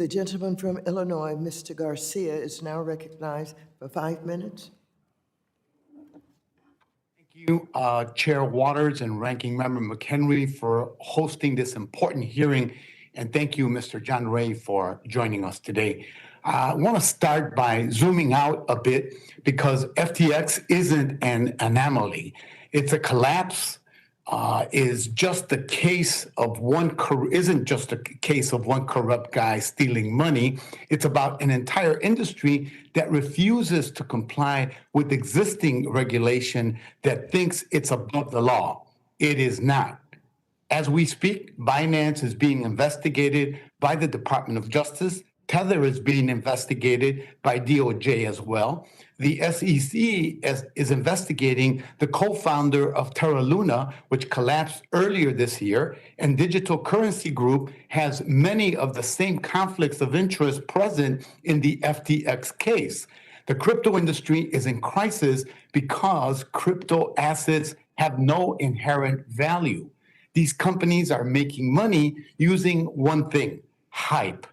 The gentleman from Illinois, Mr. Garcia, is now recognized for 5 minutes. Thank you, Chair Waters and Ranking Member McHenry, for hosting this important hearing. And thank you, Mr. John Ray, for joining us today. I want to start by zooming out a bit because FTX isn't an anomaly. It's a collapse. Isn't just a case of one corrupt guy stealing money. It's about an entire industry that refuses to comply with existing regulation that thinks it's above the law. It is not. As we speak, Binance is being investigated by the Department of Justice. Tether is being investigated by DOJ as well. The SEC is investigating the co-founder of Terra Luna, which collapsed earlier this year, and Digital Currency Group has many of the same conflicts of interest present in the FTX case. The crypto industry is in crisis because crypto assets have no inherent value. These companies are making money using one thing: hype.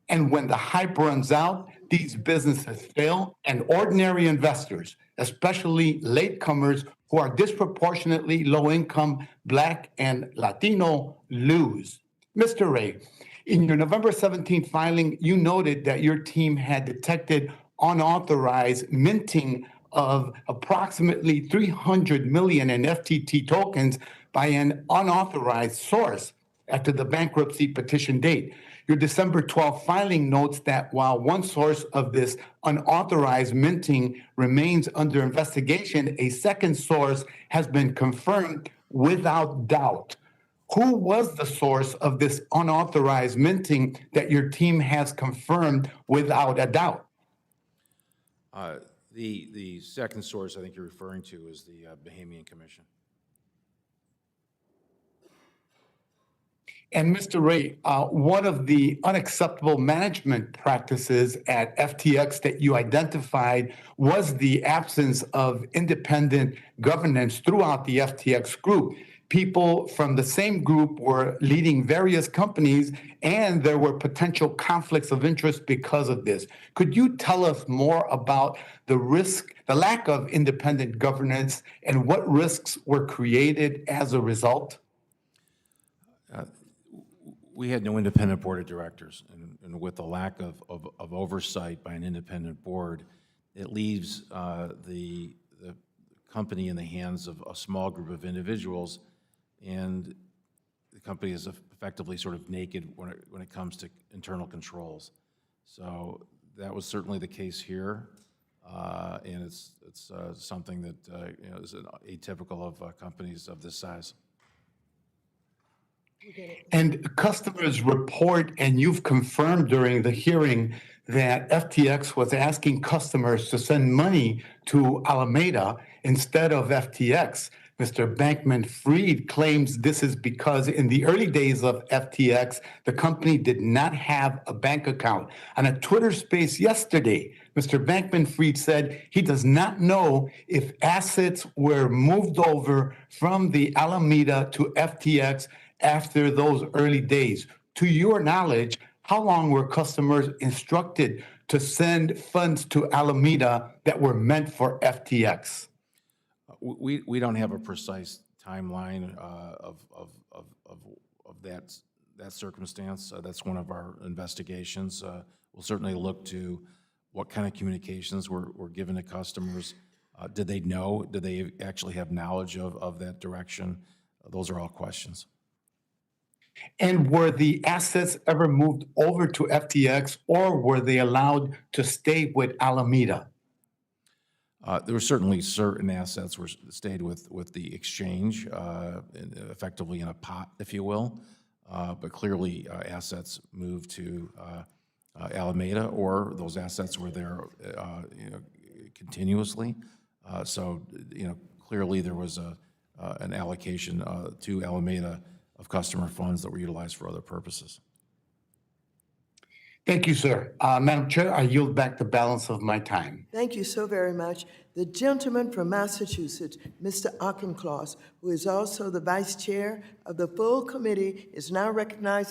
And when the hype runs out, these businesses fail, and ordinary investors, especially latecomers who are disproportionately low-income, Black and Latino, lose. Mr. Ray, in your November 17th filing, you noted that your team had detected unauthorized minting of approximately 300 million in FTT tokens by an unauthorized source after the bankruptcy petition date. Your December 12th filing notes that while one source of this unauthorized minting remains under investigation, a second source has been confirmed without doubt. Who was the source of this unauthorized minting that your team has confirmed without a doubt? The second source I think you're referring to is the Bahamian Commission. And Mr. Ray, one of the unacceptable management practices at FTX that you identified was the absence of independent governance throughout the FTX group. People from the same group were leading various companies, and there were potential conflicts of interest because of this. Could you tell us more about the lack of independent governance, and what risks were created as a result? We had no independent board of directors, and with the lack of oversight by an independent board, it leaves the company in the hands of a small group of individuals, and the company is effectively sort of naked when it comes to internal controls. So that was certainly the case here, and it's something that is atypical of companies of this size. And customers report, and you've confirmed during the hearing, that FTX was asking customers to send money to Alameda instead of FTX. Mr. Bankman-Fried claims this is because in the early days of FTX, the company did not have a bank account. On a Twitter space yesterday, Mr. Bankman-Fried said he does not know if assets were moved over from the Alameda to FTX after those early days. To your knowledge, how long were customers instructed to send funds to Alameda that were meant for FTX? We don't have a precise timeline of that circumstance. That's one of our investigations. We'll certainly look to what kind of communications were given to customers. Did they know? Did they actually have knowledge of that direction? Those are all questions. And were the assets ever moved over to FTX, or were they allowed to stay with Alameda? There were certainly certain assets were stayed with the exchange, effectively in a pot, if you will. But clearly, assets moved to Alameda, or those assets were there, continuously. So, clearly there was an allocation to Alameda of customer funds that were utilized for other purposes. Thank you, sir. Madam Chair, I yield back the balance of my time. Thank you so very much. The gentleman from Massachusetts, Mr. Auchincloss, who is also the vice chair of the full committee, is now recognized.